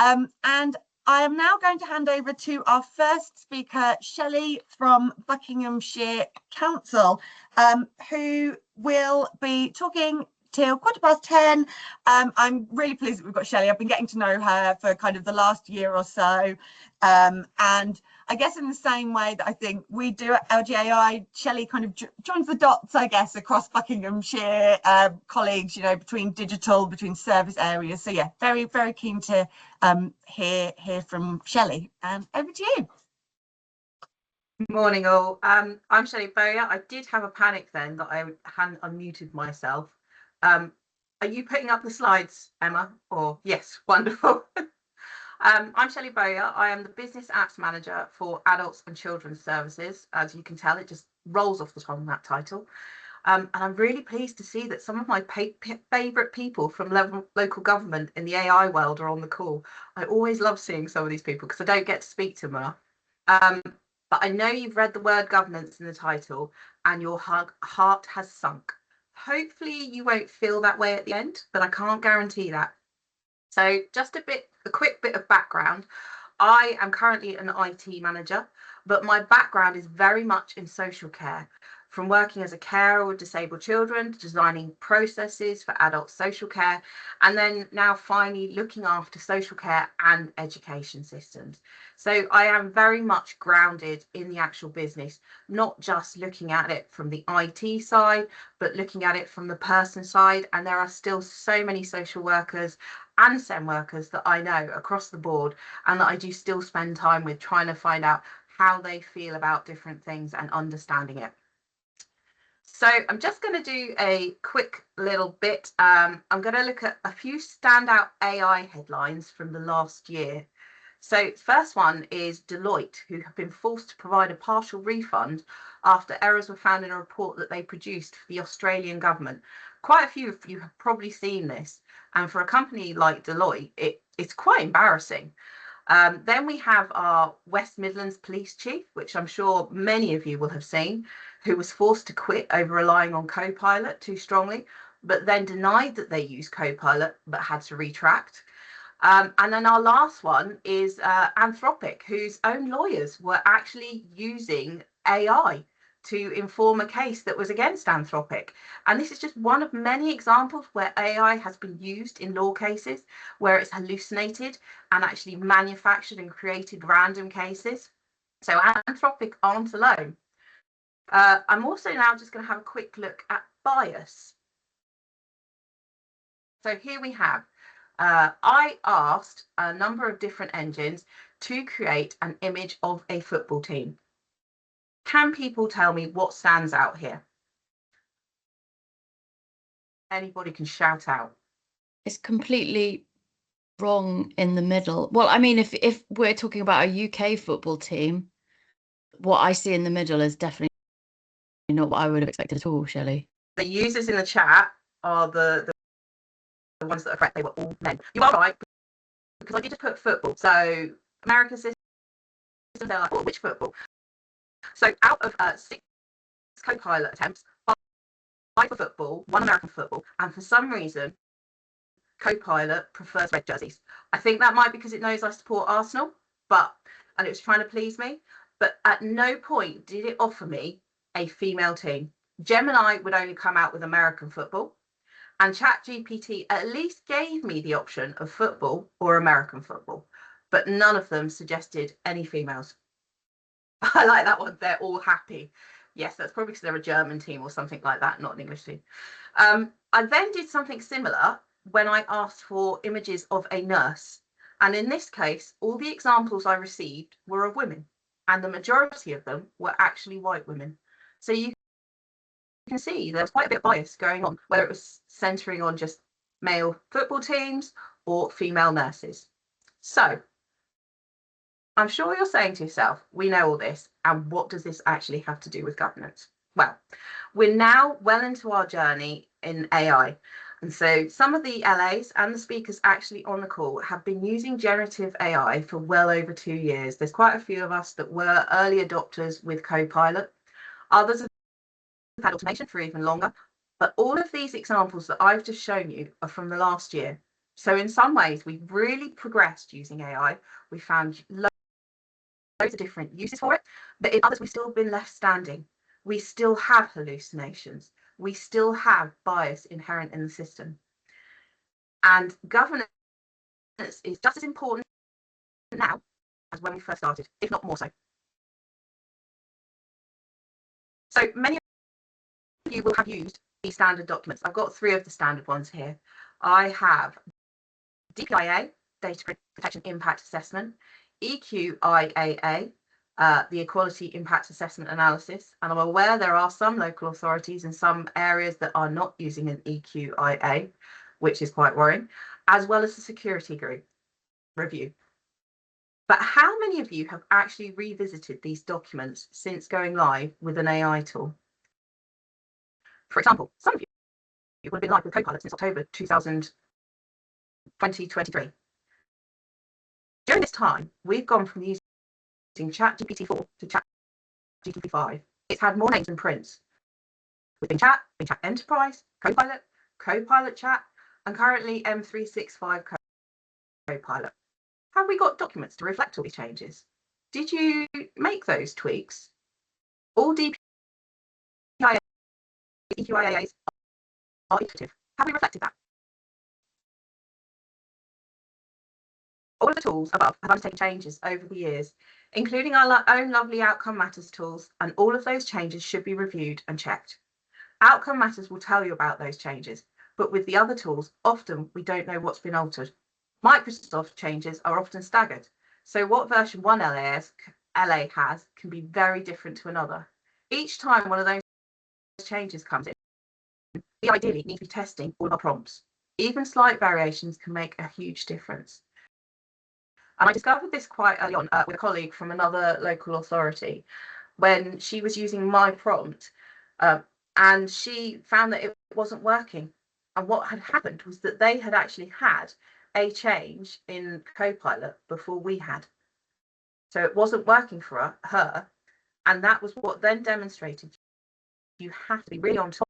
And I am now going to hand over to our first speaker, Shelley from Buckinghamshire Council, who will be talking till 10:15. I'm really pleased that we've got Shelley. I've been getting to know her for kind of the last year or so. And I guess in the same way that I think we do at LGAI, Shelley kind of joins the dots, I guess, across Buckinghamshire colleagues, you know, between service areas. So yeah, very, very keen to hear from Shelley. Over to you. Morning all. I'm Shelley Bowyer. I did have a panic then that I hadn't unmuted myself. Are you putting up the slides, Emma? Or yes, wonderful. I'm Shelley Bowyer. I am the Business Apps Manager for Adults and Children's Services. As you can tell, it just rolls off the tongue, that title. And I'm really pleased to see that some of my favourite people from local government in the AI world are on the call. I always love seeing some of these people because I don't get to speak to them enough. But I know you've read the word governance in the title and your heart has sunk. Hopefully you won't feel that way at the end, but I can't guarantee that. So just a quick bit of background. I am currently an IT manager, but my background is very much in social care, from working as a carer with disabled children, to designing processes for adult social care, and then now finally looking after social care and education systems. So I am very much grounded in the actual business, not just looking at it from the IT side, but looking at it from the person side. And there are still so many social workers and SEN workers that I know across the board and that I do still spend time with, trying to find out how they feel about different things and understanding it. So I'm just going to do a quick little bit. I'm going to look at a few standout AI headlines from the last year. So first one is Deloitte, who have been forced to provide a partial refund after errors were found in a report that they produced for the Australian government. Quite a few of you have probably seen this. And for a company like Deloitte, it's quite embarrassing. Then we have our West Midlands Police Chief, which I'm sure many of you will have seen, who was forced to quit over relying on Copilot too strongly, but then denied that they used Copilot, but had to retract. And then our last one is Anthropic, whose own lawyers were actually using AI to inform a case that was against Anthropic. And this is just one of many examples where AI has been used in law cases, where it's hallucinated and actually manufactured and created random cases. So Anthropic aren't alone. I'm also now just going to have a quick look at bias. So here we have, I asked a number of different engines to create an image of a football team. Can people tell me what stands out here? Anybody can shout out. It's completely wrong in the middle. Well, I mean, if we're talking about a UK football team, what I see in the middle is definitely not what I would have expected at all, Shelley. The users in the chat are the ones that are correct. They were all men. You are right, because I did just put football. So American system, they're like, oh, which football? So out of 6 Copilot attempts, 5 for football, 1 American football, and for some reason, Copilot prefers red jerseys. I think that might be because it knows I support Arsenal, and it was trying to please me. But at no point did it offer me a female team. Gemini would only come out with American football, and ChatGPT at least gave me the option of football or American football, but none of them suggested any females. I like that one. They're all happy. Yes, that's probably because they're a German team or something like that, not an English team. I then did something similar when I asked for images of a nurse. And in this case, all the examples I received were of women, and the majority of them were actually white women. So you can see there's quite a bit of bias going on, whether it was centering on just male football teams or female nurses. So I'm sure you're saying to yourself, we know all this, and what does this actually have to do with governance? Well, we're now well into our journey in AI. And so some of the LAs and the speakers actually on the call have been using generative AI for well over 2 years. There's quite a few of us that were early adopters with Copilot. Others have had automation for even longer. But all of these examples that I've just shown you are from the last year. So in some ways, we've really progressed using AI. We found loads of different uses for it, but in others, we've still been left standing. We still have hallucinations. We still have bias inherent in the system. And governance is just as important now as when we first started, if not more so. So many of you will have used these standard documents. I've got 3 of the standard ones here. I have DPIA, Data Protection Impact Assessment, EQIAA, the Equality Impact Assessment Analysis, and I'm aware there are some local authorities in some areas that are not using an EQIA, which is quite worrying, as well as the Security Group review. But how many of you have actually revisited these documents since going live with an AI tool? For example, some of you would have been live with Copilot since October 2023. During this time, we've gone from using ChatGPT-4 to ChatGPT-5. It's had more names than prints. With Bing Chat Enterprise, Copilot, Copilot Chat, and currently M365 Copilot. Have we got documents to reflect all these changes? Did you make those tweaks? All DPIA, EQIAs are iterative. Have we reflected that? All of the tools above have undertaken changes over the years, including our own lovely Outcome Matters tools, and all of those changes should be reviewed and checked. Outcome Matters will tell you about those changes, but with the other tools, often we don't know what's been altered. Microsoft changes are often staggered, so what version 1 LA has can be very different to another. Each time one of those changes comes in, we ideally need to be testing all of our prompts. Even slight variations can make a huge difference. And I discovered this quite early on with a colleague from another local authority when she was using my prompt, and she found that it wasn't working. And what had happened was that they had actually had a change in Copilot before we had. So it wasn't working for her. And that was what then demonstrated you have to be really on top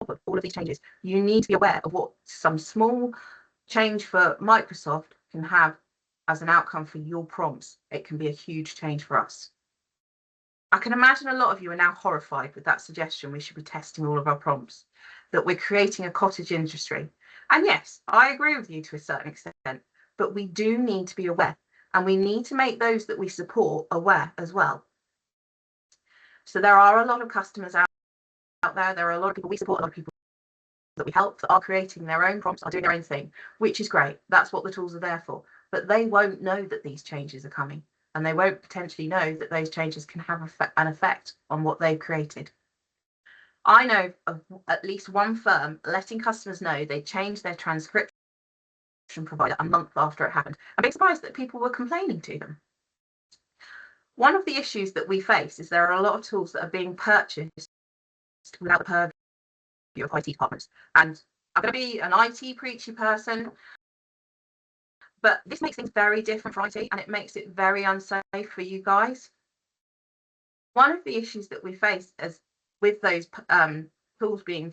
of all of these changes. You need to be aware of what some small change for Microsoft can have as an outcome for your prompts. It can be a huge change for us. I can imagine a lot of you are now horrified with that suggestion we should be testing all of our prompts, that we're creating a cottage industry. And yes, I agree with you to a certain extent, but we do need to be aware, and we need to make those that we support aware as well. So there are a lot of customers out there, there are a lot of people we support, a lot of people that we help that are creating their own prompts, are doing their own thing, which is great. That's what the tools are there for. But they won't know that these changes are coming, and they won't potentially know that those changes can have an effect on what they've created. I know of at least one firm letting customers know they changed their transcription provider a month after it happened, and being surprised that people were complaining to them. One of the issues that we face is there are a lot of tools that are being purchased without the purview of IT departments. And I'm going to be an IT preachy person, but this makes things very different for IT, and it makes it very unsafe for you guys. One of the issues that we face as with those tools being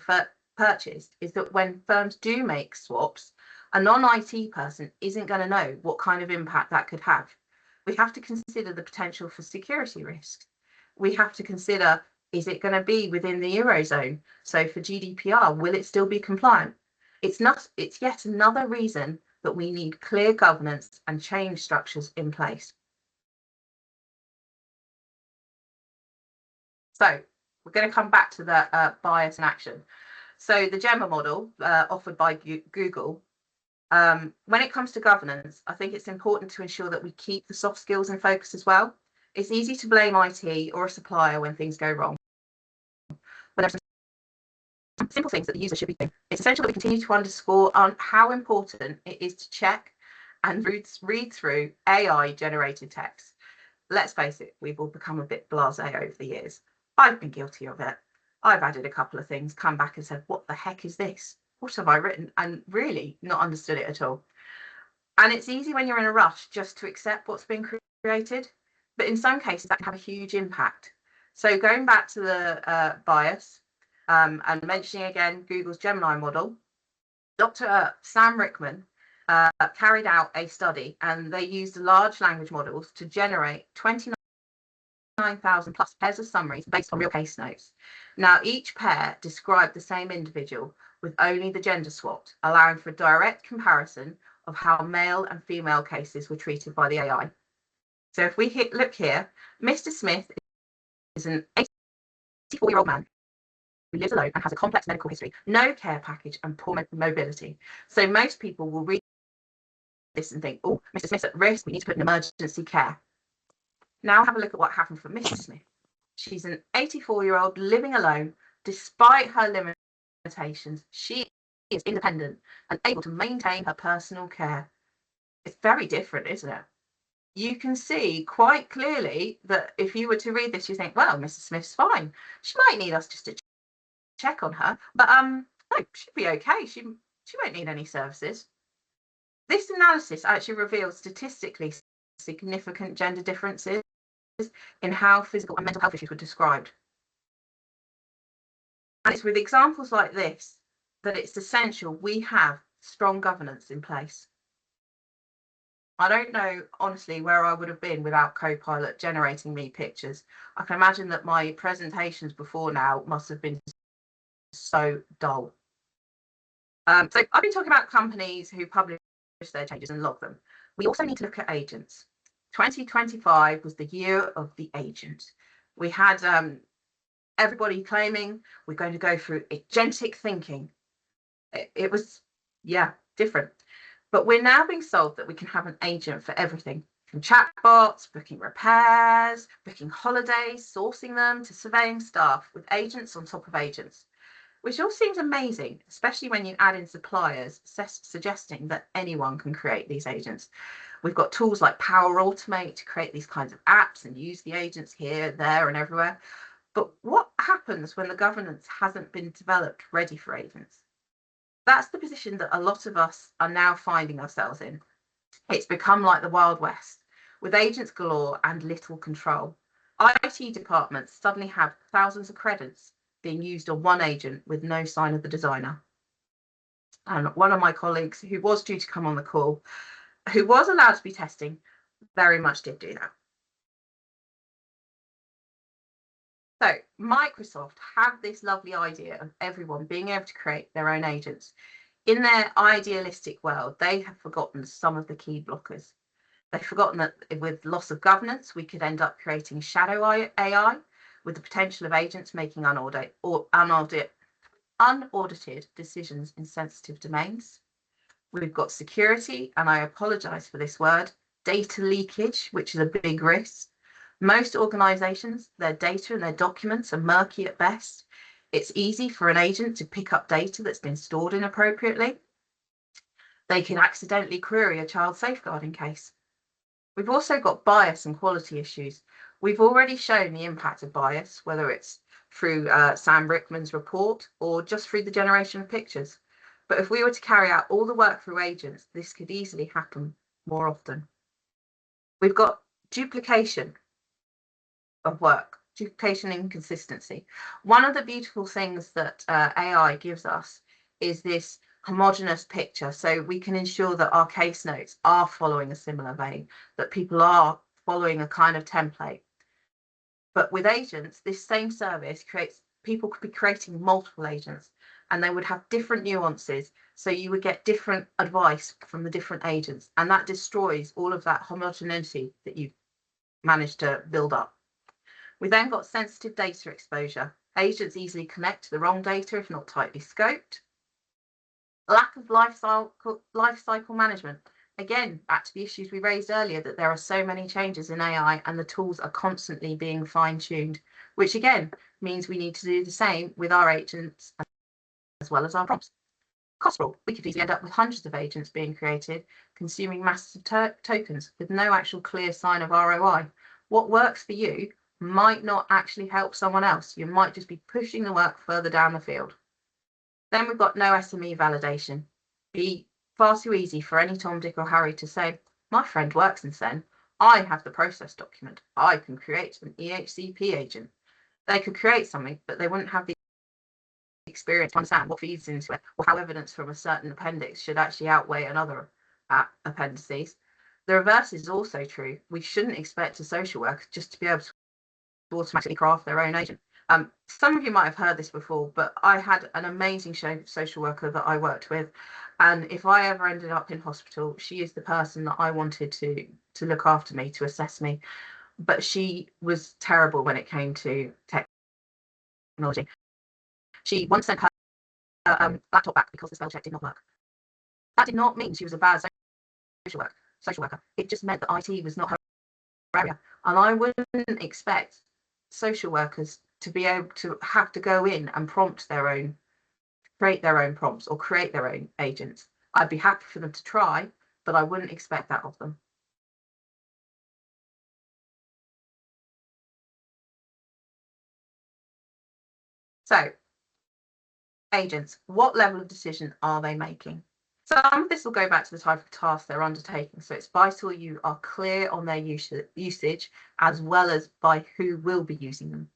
purchased is that when firms do make swaps, a non-IT person isn't going to know what kind of impact that could have. We have to consider the potential for security risks. We have to consider, is it going to be within the Eurozone? So for GDPR, will it still be compliant? It's yet another reason that we need clear governance and change structures in place. So we're going to come back to the bias and action. So the GEMMA model offered by Google, when it comes to governance, I think it's important to ensure that we keep the soft skills in focus as well. It's easy to blame IT or a supplier when things go wrong. But there's some simple things that the user should be doing. It's essential that we continue to underscore on how important it is to check and read through AI generated text. Let's face it, we've all become a bit blasé over the years. I've been guilty of it. I've added a couple of things, come back and said, what the heck is this? What have I written? And really not understood it at all. And it's easy when you're in a rush just to accept what's been created. But in some cases, that can have a huge impact. So going back to the bias and mentioning again Google's Gemini model, Dr. Sam Rickman carried out a study, and they used large language models to generate 29,000 plus pairs of summaries based on real case notes. Now, each pair described the same individual with only the gender swapped, allowing for a direct comparison of how male and female cases were treated by the AI. So if we look here, Mr. Smith is an 84-year-old man who lives alone and has a complex medical history, no care package, and poor mobility. So most people will read this and think, oh, Mr. Smith's at risk, we need to put in emergency care. Now have a look at what happened for Mrs. Smith. She's an 84-year-old living alone. Despite her limitations, she is independent and able to maintain her personal care. It's very different, isn't it? You can see quite clearly that if you were to read this, you think, well, Mrs. Smith's fine. She might need us just to check on her, but no, she'll be okay. She won't need any services. This analysis actually reveals statistically significant gender differences in how physical and mental health issues were described. And it's with examples like this that it's essential we have strong governance in place. I don't know, honestly, where I would have been without Copilot generating me pictures. I can imagine that my presentations before now must have been so dull. So I've been talking about companies who publish their changes and log them. We also need to look at agents. 2025 was the year of the agent. We had everybody claiming we're going to go through agentic thinking. It was, yeah, different. But we're now being sold that we can have an agent for everything, from chatbots, booking repairs, booking holidays, sourcing them, to surveying staff, with agents on top of agents, which all seems amazing, especially when you add in suppliers suggesting that anyone can create these agents. We've got tools like Power Automate to create these kinds of apps and use the agents here, there, and everywhere. But what happens when the governance hasn't been developed ready for agents? That's the position that a lot of us are now finding ourselves in. It's become like the Wild West, with agents galore and little control. IT departments suddenly have thousands of credits being used on one agent with no sign of the designer. And one of my colleagues, who was due to come on the call, who was allowed to be testing, very much did do that. So Microsoft have this lovely idea of everyone being able to create their own agents. In their idealistic world, they have forgotten some of the key blockers. They've forgotten that with loss of governance, we could end up creating shadow AI with the potential of agents making unaudited decisions in sensitive domains. We've got security, and I apologise for this word, data leakage, which is a big risk. Most organisations, their data and their documents are murky at best. It's easy for an agent to pick up data that's been stored inappropriately. They can accidentally query a child safeguarding case. We've also got bias and quality issues. We've already shown the impact of bias, whether it's through Sam Rickman's report or just through the generation of pictures. But if we were to carry out all the work through agents, this could easily happen more often. We've got duplication of work, duplication and inconsistency. One of the beautiful things that AI gives us is this homogeneous picture, so we can ensure that our case notes are following a similar vein, that people are following a kind of template. But with agents, this same service people could be creating multiple agents, and they would have different nuances, so you would get different advice from the different agents, and that destroys all of that homogeneity that you've managed to build up. We then got sensitive data exposure. Agents easily connect to the wrong data if not tightly scoped. Lack of life cycle management. Again, back to the issues we raised earlier, that there are so many changes in AI and the tools are constantly being fine-tuned, which again means we need to do the same with our agents as well as our prompts. Cost sprawl. We could easily end up with hundreds of agents being created, consuming massive tokens with no actual clear sign of ROI. What works for you might not actually help someone else. You might just be pushing the work further down the field. Then we've got no SME validation. Be far too easy for any Tom, Dick or Harry to say, my friend works in Sen. I have the process document. I can create an EHCP agent. They could create something, but they wouldn't have the experience to understand what feeds into it, or how evidence from a certain appendix should actually outweigh another at appendices. The reverse is also true. We shouldn't expect a social worker just to be able to automatically craft their own agent. Some of you might have heard this before, but I had an amazing social worker that I worked with, and if I ever ended up in hospital, she is the person that I wanted to look after me, to assess me. But she was terrible when it came to technology. She once sent her laptop back because the spell check did not work. That did not mean she was a bad social worker. It just meant that IT was not her area, and I wouldn't expect social workers to be able to have to go in and create their own prompts or create their own agents. I'd be happy for them to try, but I wouldn't expect that of them. So, agents, what level of decision are they making? Some of this will go back to the type of task they're undertaking. So it's vital you are clear on their usage, as well as by who will be using them.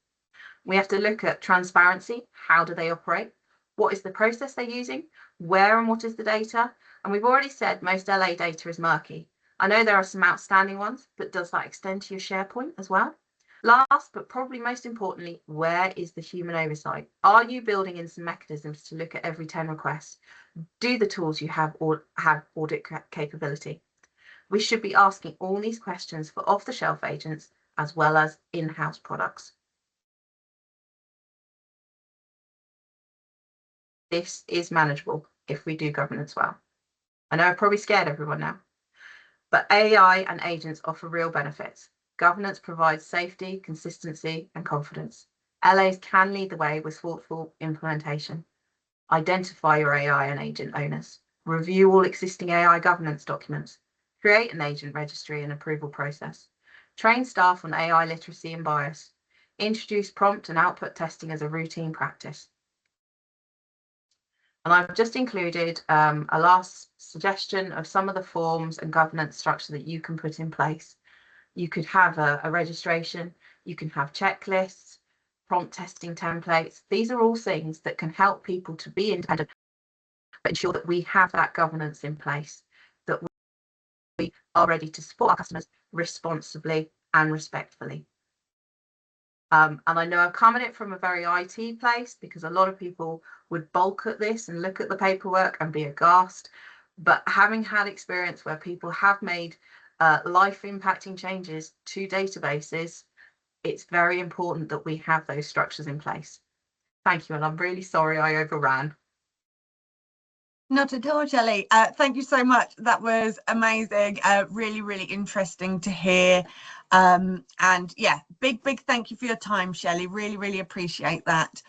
We have to look at transparency. How do they operate? What is the process they're using? Where and what is the data? And we've already said most LA data is murky. I know there are some outstanding ones, but does that extend to your SharePoint as well? Last, but probably most importantly, where is the human oversight? Are you building in some mechanisms to look at every 10 requests? Do the tools you have audit capability? We should be asking all these questions for off-the-shelf agents as well as in-house products. This is manageable if we do governance well. I know I've probably scared everyone now, but AI and agents offer real benefits. Governance provides safety, consistency, and confidence. LAs can lead the way with thoughtful implementation. Identify your AI and agent owners. Review all existing AI governance documents. Create an agent registry and approval process. Train staff on AI literacy and bias. Introduce prompt and output testing as a routine practice. And I've just included a last suggestion of some of the forms and governance structure that you can put in place. You could have a registration, you can have checklists, prompt testing templates. These are all things that can help people to be independent, but ensure that we have that governance in place, that we are ready to support our customers responsibly and respectfully. And I know I've come at it from a very IT place, because a lot of people would balk at this and look at the paperwork and be aghast. But having had experience where people have made life impacting changes to databases, it's very important that we have those structures in place. Thank you. And I'm really sorry I overran. Not at all, Shelley. Thank you so much. That was amazing. Really, really interesting to hear. And yeah, big thank you for your time, Shelley. Really, really appreciate that.